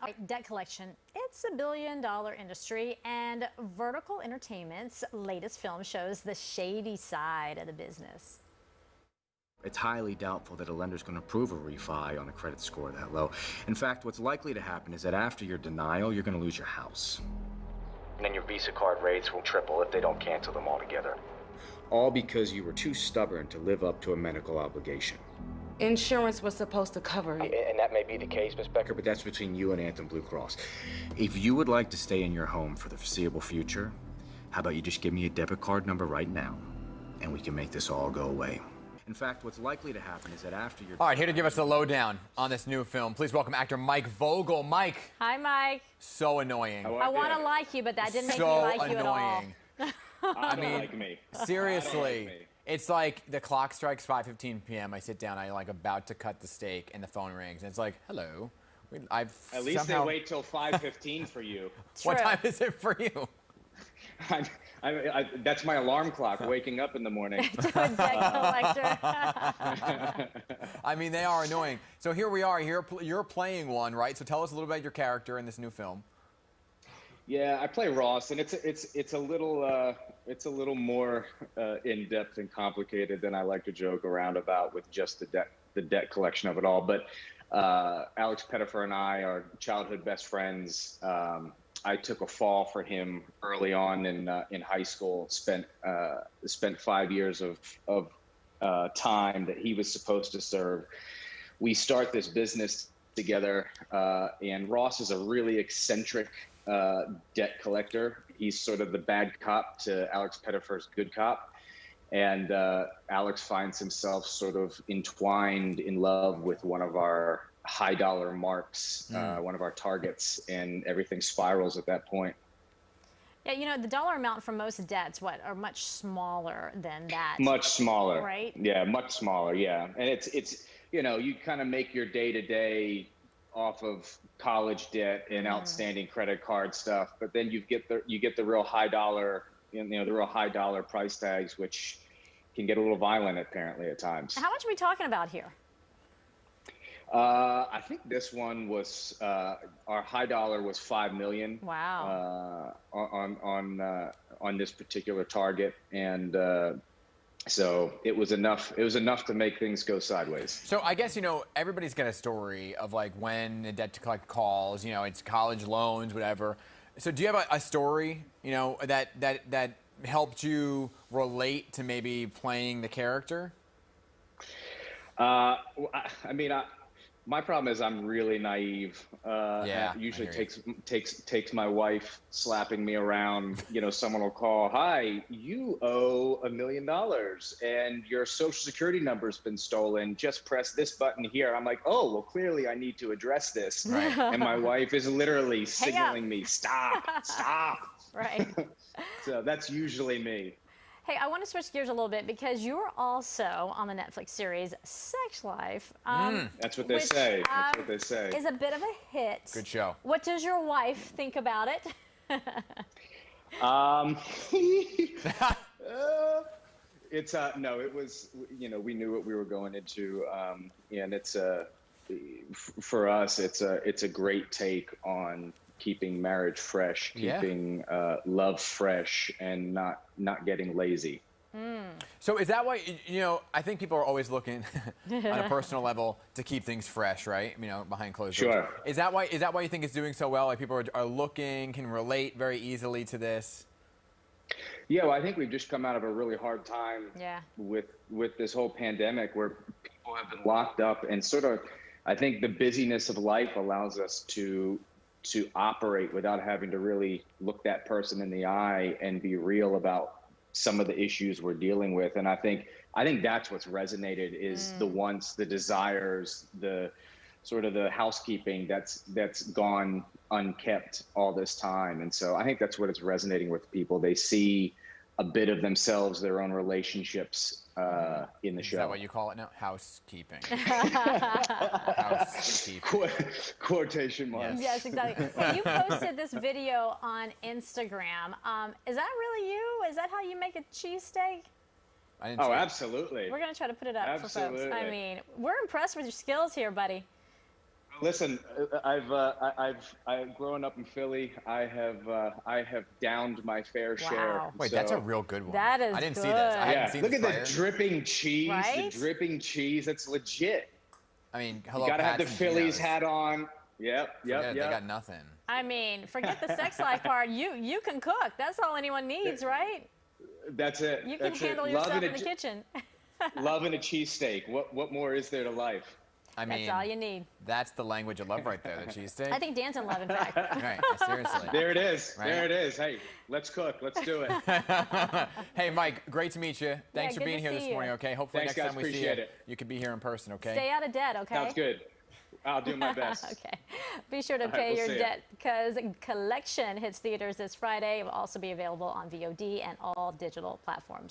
All right, debt collection. It's a billion-dollar industry, and Vertical Entertainment's latest film shows the shady side of the business. It's highly doubtful that a lender's going to approve a refi on a credit score that low. In fact, what's likely to happen is that after your denial, you're going to lose your house. And then your Visa card rates will triple if they don't cancel them altogether. All because you were too stubborn to live up to a medical obligation. Insurance was supposed to cover it. And that may be the case, Miss Becker, but that's between you and Anthem Blue Cross. If you would like to stay in your home for the foreseeable future, how about you just give me a debit card number right now, and we can make this all go away. In fact, what's likely to happen is that after you're... All right, here to give us the lowdown on this new film, please welcome actor Mike Vogel. Mike. Hi, Mike. So annoying. I want to like you, but that didn't make me so like you at all. annoying. I mean, like me. Seriously. It's like the clock strikes 5:15 p.m. I sit down, I like about to cut the steak, and the phone rings, and it's like, hello. At least they wait till 5:15 for you. What time is it for you? That's my alarm clock, waking up in the morning. To a debt collector. I mean, they are annoying. So here we are. You're playing one, right? So tell us a little about your character in this new film. Yeah, I play Ross, and it's a little more in depth and complicated than I like to joke around about with just the debt collection of it all. But Alex Pettifer and I are childhood best friends. I took a fall for him early on in high school. Spent 5 years of time that he was supposed to serve. We start this business together, and Ross is a really eccentric debt collector. He's sort of the bad cop to Alex Pettifer's good cop. And Alex finds himself sort of entwined in love with one of our high dollar marks, one of our targets, and everything spirals at that point. Yeah, you know, the dollar amount for most debts, are much smaller than that. Much smaller. Right? Yeah, much smaller, yeah. And it's you know, you kind of make your day-to-day off of college debt and outstanding credit card stuff, but then you get the real high dollar, the real high dollar price tags, which can get a little violent apparently at times. How much are we talking about here? I think this one was our high dollar was $5 million. Wow. On this particular target, and so it was enough. It was enough to make things go sideways. So I guess, everybody's got a story of like when the debt to collect calls. It's college loans, whatever. So do you have a story, that helped you relate to maybe playing the character? My problem is I'm really naive. Usually takes my wife slapping me around. Someone will call, "Hi, you owe $1 million and your social security number's been stolen. Just press this button here." I'm like, "Oh, well, clearly I need to address this." Right. And my wife is literally signaling me, "Stop, stop." Right. So that's usually me. Hey, I want to switch gears a little bit because you were also on the Netflix series Sex Life. That's what they say. That's what they say. Is a bit of a hit. Good show. What does your wife think about it? It's no, it was, we knew what we were going into, and it's for us, it's a great take on keeping marriage fresh, keeping love fresh, and not getting lazy. So is that why, I think people are always looking on a personal level to keep things fresh, right? Behind closed doors. Sure. Is that why you think it's doing so well? Like people are looking, can relate very easily to this? Yeah, well, I think we've just come out of a really hard time with this whole pandemic where people have been locked up, and sort of, I think the busyness of life allows us to operate without having to really look that person in the eye and be real about some of the issues we're dealing with. And I think that's what's resonated is the wants, the desires, the sort of the housekeeping that's gone unkept all this time. And so I think that's what it's resonating with people. They see a bit of themselves, their own relationships in the show. Is that what you call it now? Housekeeping. Housekeeping. Quotation marks. Yes, exactly. Well, you posted this video on Instagram. Is that really you? Is that how you make a cheesesteak? Oh, absolutely. We're going to try to put it up for folks. Absolutely. I mean, we're impressed with your skills here, buddy. Listen, I've grown up in Philly. I have downed my fair share. Wow. Wait, So, that's a real good one. That is I didn't see good. this. I hadn't yeah. seen Look this at prior. the dripping cheese. Right? The dripping cheese. It's legit. I mean, hello, You gotta have the Pats and Phillies Geno's. hat on. Yep. Forget it, Yep. They got nothing. I mean, forget the sex life part. You can cook. That's all anyone needs, right? That's it. You can That's handle it. yourself in the kitchen. Loving a cheesesteak. What more is there to life? I mean, That's all you need. that's the language of love right there, the cheesesteak. I think Dan's in love, in fact. Right, seriously. There it is. Right? There it is. Hey, let's cook. Let's do it. Hey, Mike, great to meet you. Thanks for good being to here this see you. morning, okay? Hopefully Thanks, next guys. time we see Appreciate you, it. you can be here in person, okay? Stay out of debt, okay? Sounds good. I'll do my best. Okay. Be sure to right, pay we'll your see ya. debt because Collection hits theaters this Friday. It will also be available on VOD and all digital platforms.